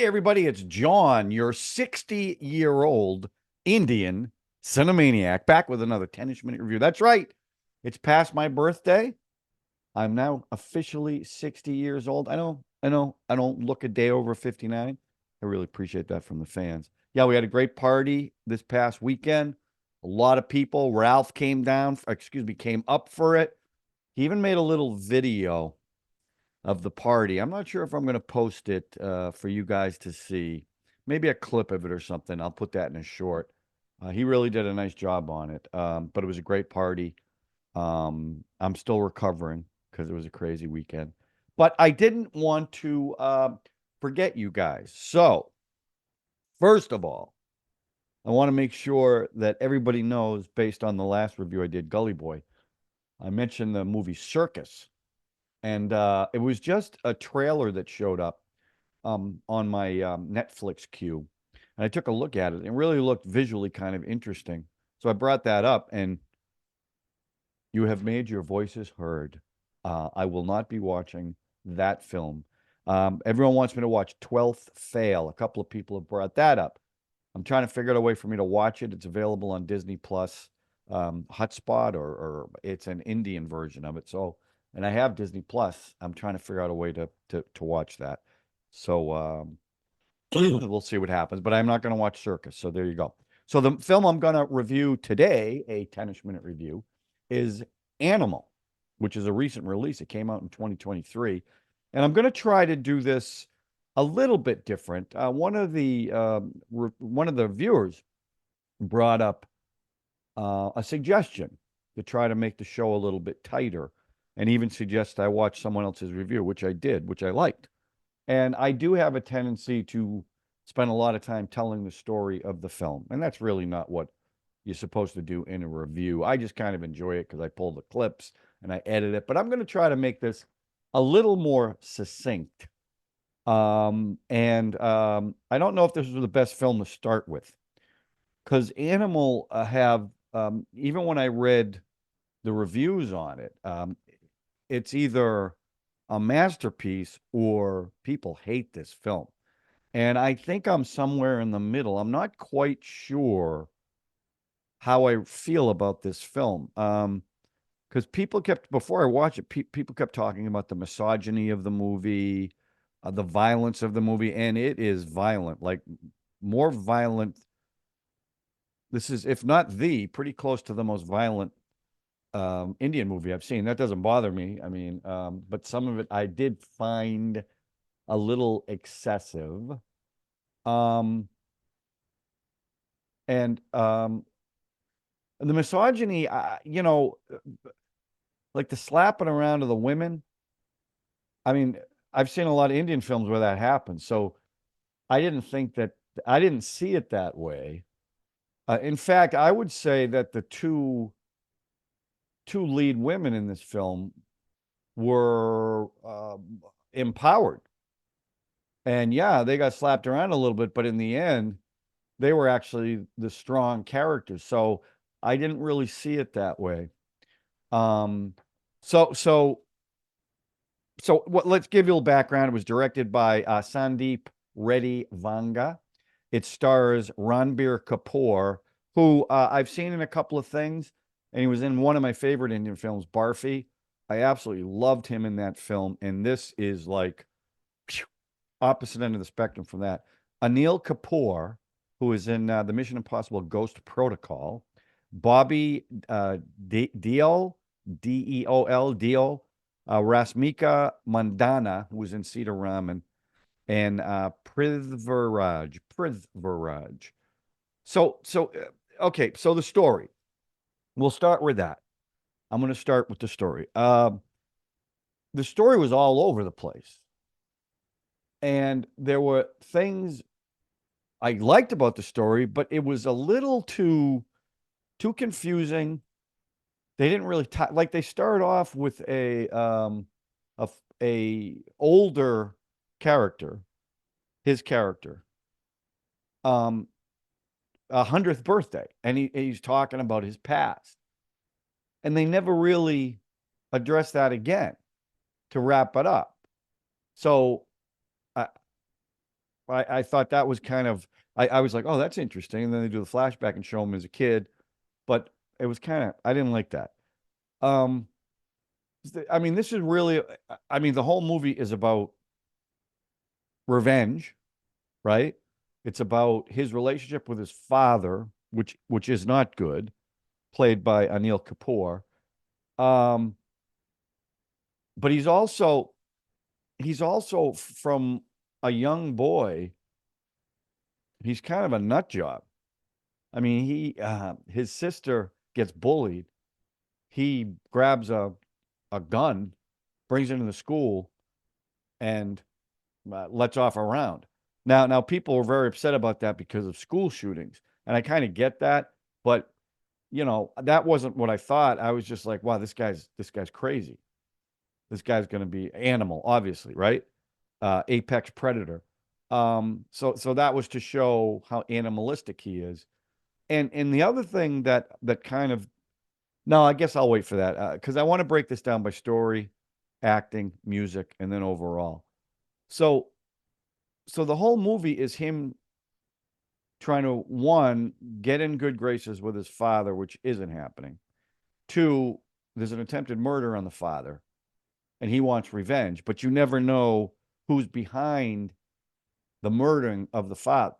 everybody, it's John, your 60-year-old Indian Cine-MANIAC, back with another 10ish-minute review. That's right. It's past my birthday. I'm now officially 60 years old. I don't look a day over 59. I really appreciate that from the fans. Yeah, we had a great party this past weekend. A lot of people. Ralph came came up for it. He even made a little video of the party. I'm not sure if I'm going to post it for you guys to see. Maybe a clip of it or something. I'll put that in a short. He really did a nice job on it. But it was a great party. I'm still recovering because it was a crazy weekend. But I didn't want to forget you guys. So, first of all, I want to make sure that everybody knows, based on the last review I did, Gully Boy, I mentioned the movie Circus. And it was just a trailer that showed up on my Netflix queue. And I took a look at it. It really looked visually kind of interesting. So I brought that up, and you have made your voices heard. I will not be watching that film. Everyone wants me to watch 12th Fail. A couple of people have brought that up. I'm trying to figure out a way for me to watch it. It's available on Disney Plus, Hotspot, or it's an Indian version of it. So, and I have Disney Plus. I'm trying to figure out a way to watch that. So we'll see what happens. But I'm not going to watch Circus. So there you go. So the film I'm going to review today, a 10ish-minute review, is Animal, which is a recent release. It came out in 2023. And I'm going to try to do this a little bit different. One of the viewers brought up a suggestion to try to make the show a little bit tighter, and even suggest I watch someone else's review, which I did, which I liked. And I do have a tendency to spend a lot of time telling the story of the film, and that's really not what you're supposed to do in a review. I just kind of enjoy it because I pull the clips and I edit it, but I'm going to try to make this a little more succinct. I don't know if this was the best film to start with, because Animal have, even when I read the reviews on it, it's either a masterpiece or people hate this film. And I think I'm somewhere in the middle. I'm not quite sure how I feel about this film. Because people kept, before I watched it, people kept talking about the misogyny of the movie, the violence of the movie, and it is violent, like more violent. This is, if not pretty close to the most violent Indian movie I've seen. That doesn't bother me. I mean, but some of it I did find a little excessive. Um, and the misogyny, like the slapping around of the women. I mean, I've seen a lot of Indian films where that happens. So I didn't see it that way. In fact, I would say that the two lead women in this film were empowered. And yeah, they got slapped around a little bit, but in the end, they were actually the strong characters. So I didn't really see it that way. Um, so so let's give you a little background. It was directed by Sandeep, Reddy, Vanga. It stars Ranbir Kapoor, who I've seen in a couple of things, and he was in one of my favorite Indian films, Barfi. I absolutely loved him in that film, and this is like opposite end of the spectrum from that. Anil Kapoor, who is in the Mission Impossible Ghost Protocol. Bobby Deol, Deol, Deol. Rashmika Mandanna, who was in Sita, Raman, and Prithviraj. Okay, so the story. We'll start with that. I'm going to start with the story. The story was all over the place. And there were things I liked about the story, but it was a little too confusing. They didn't really like, they started off with a older character, his character, um, 100th birthday, and he's talking about his past, and they never really addressed that again to wrap it up. So I thought that was kind of I was like, oh, that's interesting. And then they do the flashback and show him as a kid, but it was kind of I didn't like that. Um, I mean, this is really I mean, the whole movie is about revenge, right? It's about his relationship with his father, which is not good, played by Anil Kapoor. Um, but he's also from a young boy. He's kind of a nut job. I mean, his sister gets bullied. He grabs a gun, brings it into the school, and lets off a round. Now people were very upset about that because of school shootings, and I kind of get that, but that wasn't what I thought. I was just like, wow, this guy's crazy. This guy's going to be animal, obviously, right? Apex predator. So that was to show how animalistic he is. And the other thing that kind of no, I guess I'll wait for that because I want to break this down by story, acting, music, and then overall. So so the whole movie is him trying to one get in good graces with his father, which isn't happening. Two, there's an attempted murder on the father, and he wants revenge, but you never know who's behind the murdering of the father.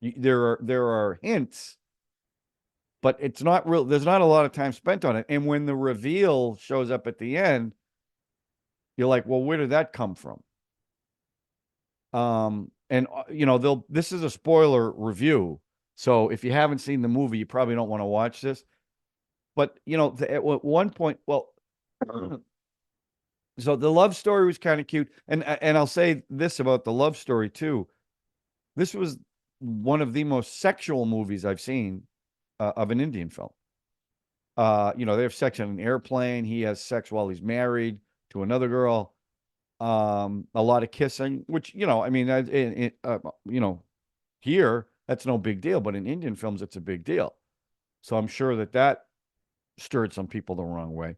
There are hints, but it's not real. There's not a lot of time spent on it. And when the reveal shows up at the end, you're like, well, where did that come from? And they'll this is a spoiler review. So if you haven't seen the movie, you probably don't want to watch this. But at one point, well, so the love story was kind of cute. And I'll say this about the love story too. This was one of the most sexual movies I've seen of an Indian film. They have sex on an airplane. He has sex while he's married to another girl. A lot of kissing, which I mean, here that's no big deal, but in Indian films, it's a big deal. So I'm sure that stirred some people the wrong way.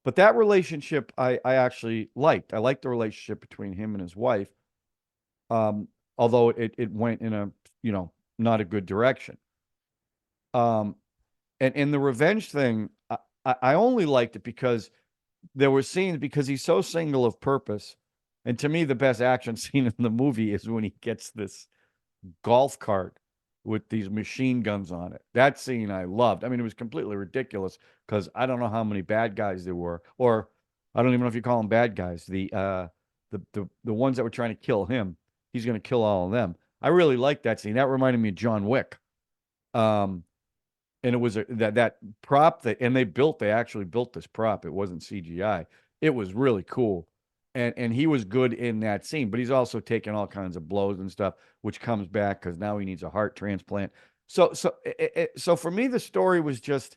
But that relationship, I actually liked. I liked the relationship between him and his wife, although it went in a not a good direction. Um, and in the revenge thing, I only liked it because there were scenes because he's so single of purpose. And to me, the best action scene in the movie is when he gets this golf cart with these machine guns on it. That scene I loved. I mean, it was completely ridiculous because I don't know how many bad guys there were, or I don't even know if you call them bad guys. The ones that were trying to kill him, he's going to kill all of them. I really liked that scene. That reminded me of John Wick. Um, and it was that prop and they actually built this prop. It wasn't CGI. It was really cool. And he was good in that scene, but he's also taking all kinds of blows and stuff, which comes back because now he needs a heart transplant. So for me, the story was just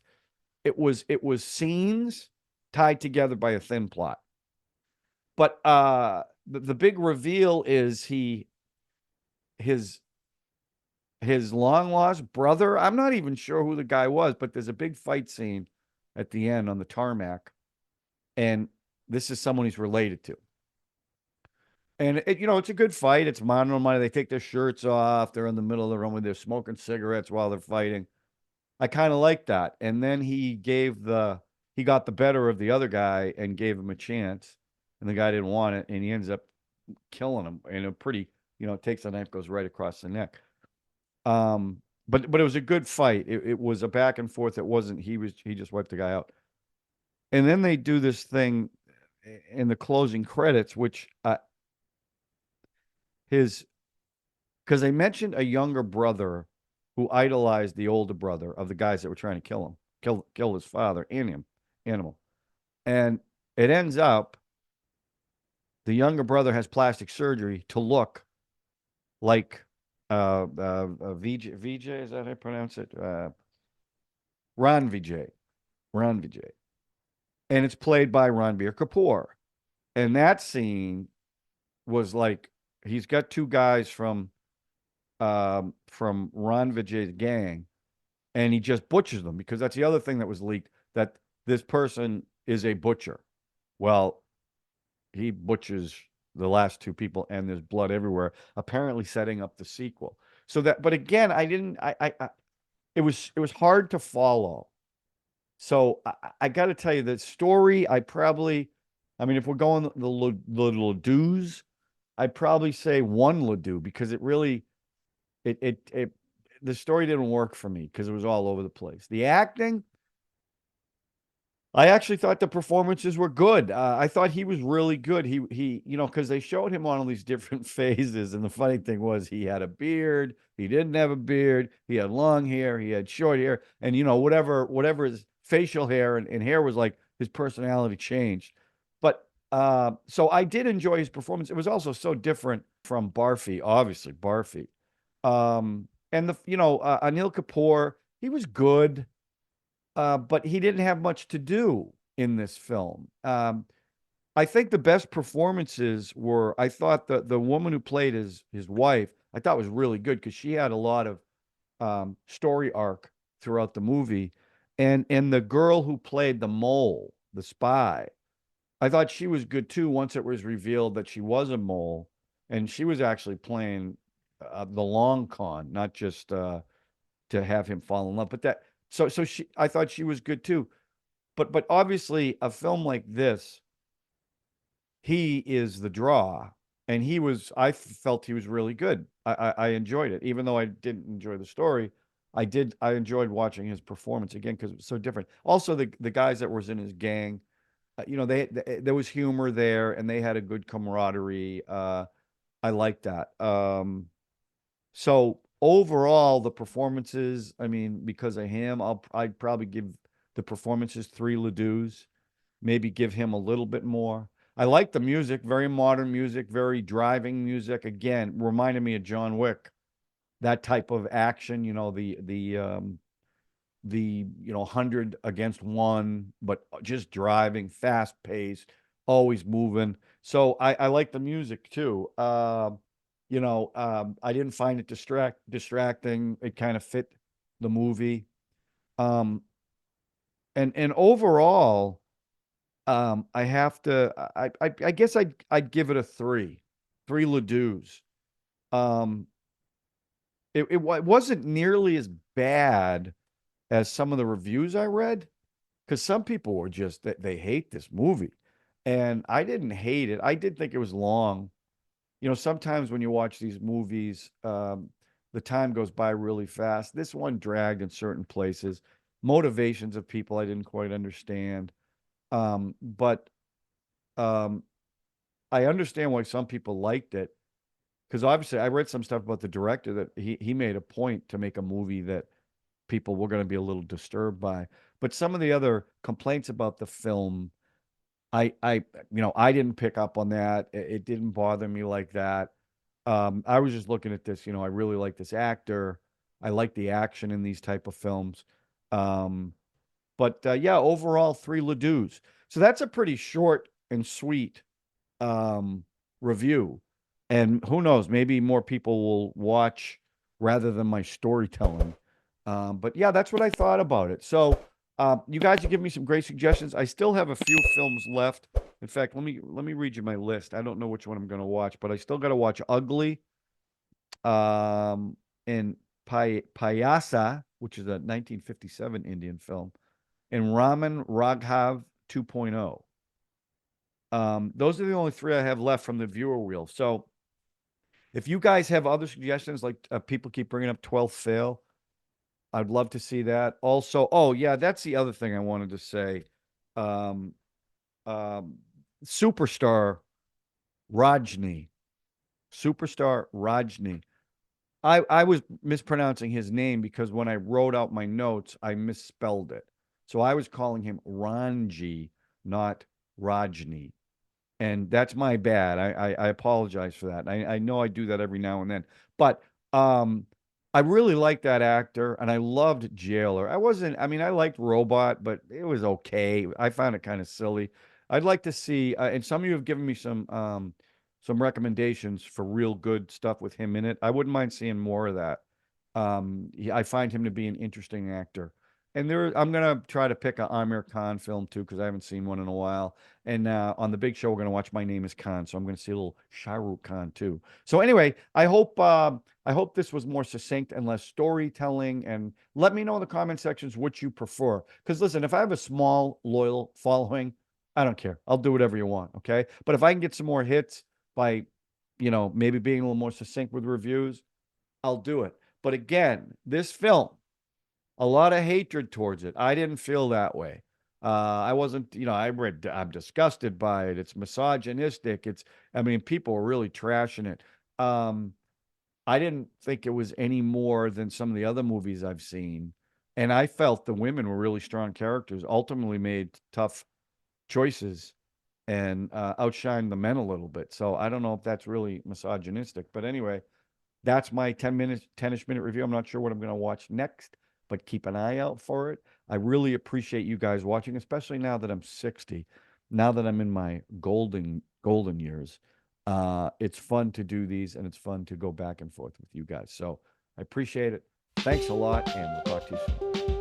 it was scenes tied together by a thin plot. But the big reveal is his long lost brother. I'm not even sure who the guy was, but there's a big fight scene at the end on the tarmac, and this is someone he's related to. And it's a good fight. It's mono money. They take their shirts off. They're in the middle of the room where they're smoking cigarettes while they're fighting. I kind of like that. And then he got the better of the other guy and gave him a chance. And the guy didn't want it, and he ends up killing him. And takes a knife, goes right across the neck. But it was a good fight. It was a back and forth. It wasn't he just wiped the guy out. And then they do this thing in the closing credits, which his because they mentioned a younger brother who idolized the older brother of the guys that were trying to kill his father and him, animal. And it ends up the younger brother has plastic surgery to look like VJ, is that how I pronounce it? Ron Vijay. Ron Vijay. And it's played by Ranbir Kapoor. And that scene was like he's got two guys from Ron Vijay's gang, and he just butchers them because that's the other thing that was leaked, that this person is a butcher. Well, he butchers the last two people, and there's blood everywhere, apparently setting up the sequel. So that, but again, I didn't, it was hard to follow. So I got to tell you, the story, I mean, if we're going the Ledoux, I'd probably say one Ledoux, because it really, it the story didn't work for me because it was all over the place. The acting, I actually thought the performances were good. I thought he was really good. You know, because they showed him on all these different phases, and the funny thing was, he had a beard, he didn't have a beard, he had long hair, he had short hair, and you know, whatever his facial hair and hair was like, his personality changed. But so I did enjoy his performance. It was also so different from Barfi, obviously Barfi. And the you know, Anil Kapoor, he was good, but he didn't have much to do in this film. I think the best performances were, I thought the woman who played his wife, I thought was really good, because she had a lot of story arc throughout the movie, and the girl who played the mole, the spy, I thought she was good too. Once it was revealed that she was a mole, and she was actually playing the long con, not just to have him fall in love, but that, so she, I thought she was good too. But obviously, a film like this, he is the draw, and I felt he was really good. I enjoyed it, even though I didn't enjoy the story. I enjoyed watching his performance again, because it was so different. Also, the guys that was in his gang, you know, there was humor there, and they had a good camaraderie. I like that. So overall, the performances, I mean, because of him, I'd probably give the performances three Ledoux, maybe give him a little bit more. I like the music, very modern music, very driving music. Again, reminded me of John Wick, that type of action, you know, you know, 100 against one, but just driving, fast paced, always moving. So I like the music too. You know, I didn't find it distracting. It kind of fit the movie. Um, and overall, I have to, I guess I'd give it a three Ledoux. Um, it wasn't nearly as bad as some of the reviews I read, because some people were just, they hate this movie, and I didn't hate it. I did think it was long. You know, sometimes when you watch these movies, the time goes by really fast. This one dragged in certain places. Motivations of people I didn't quite understand. But um, I understand why some people liked it, because obviously I read some stuff about the director that he made a point to make a movie that people were going to be a little disturbed by. But some of the other complaints about the film, you know, I didn't pick up on that. It didn't bother me like that. I was just looking at this, you know, I really like this actor. I like the action in these type of films. Um, but yeah, overall, three Ledoux. So that's a pretty short and sweet um, review. And who knows, maybe more people will watch rather than my storytelling. But yeah, that's what I thought about it. So you guys have given me some great suggestions. I still have a few films left. In fact, let me read you my list. I don't know which one I'm going to watch, but I still got to watch Ugly, and Payasa, which is a 1957 Indian film, and Raman Raghav 2.0. Those are the only three I have left from the viewer wheel. So if you guys have other suggestions, like people keep bringing up 12th Fail, I'd love to see that. Also, oh yeah, that's the other thing I wanted to say. Um, um, Superstar Rajni, Superstar Rajni. I was mispronouncing his name because when I wrote out my notes, I misspelled it. So I was calling him Ranji, not Rajni. And that's my bad. I apologize for that. I know I do that every now and then, but um, I really liked that actor, and I loved Jailer. I wasn't. I mean, I liked Robot, but it was okay. I found it kind of silly. I'd like to see, and some of you have given me some recommendations for real good stuff with him in it. I wouldn't mind seeing more of that. I find him to be an interesting actor. And I'm gonna try to pick a Amir Khan film too because I haven't seen one in a while. And on the big show, we're gonna watch My Name Is Khan, so I'm gonna see a little Shah Rukh Khan too. So anyway, I hope this was more succinct and less storytelling. And let me know in the comment sections what you prefer. Because listen, if I have a small loyal following, I don't care. I'll do whatever you want. Okay, but if I can get some more hits by, maybe being a little more succinct with reviews, I'll do it. But again, this film, a lot of hatred towards it. I didn't feel that way. I wasn't, I'm disgusted by it. It's misogynistic. I mean, people are really trashing it. I didn't think it was any more than some of the other movies I've seen. And I felt the women were really strong characters, ultimately made tough choices and outshined the men a little bit. So I don't know if that's really misogynistic. But anyway, that's my 10-ish minute review. I'm not sure what I'm going to watch next, but keep an eye out for it. I really appreciate you guys watching, especially now that I'm 60, now that I'm in my golden years. It's fun to do these, and it's fun to go back and forth with you guys. So I appreciate it. Thanks a lot, and we'll talk to you soon.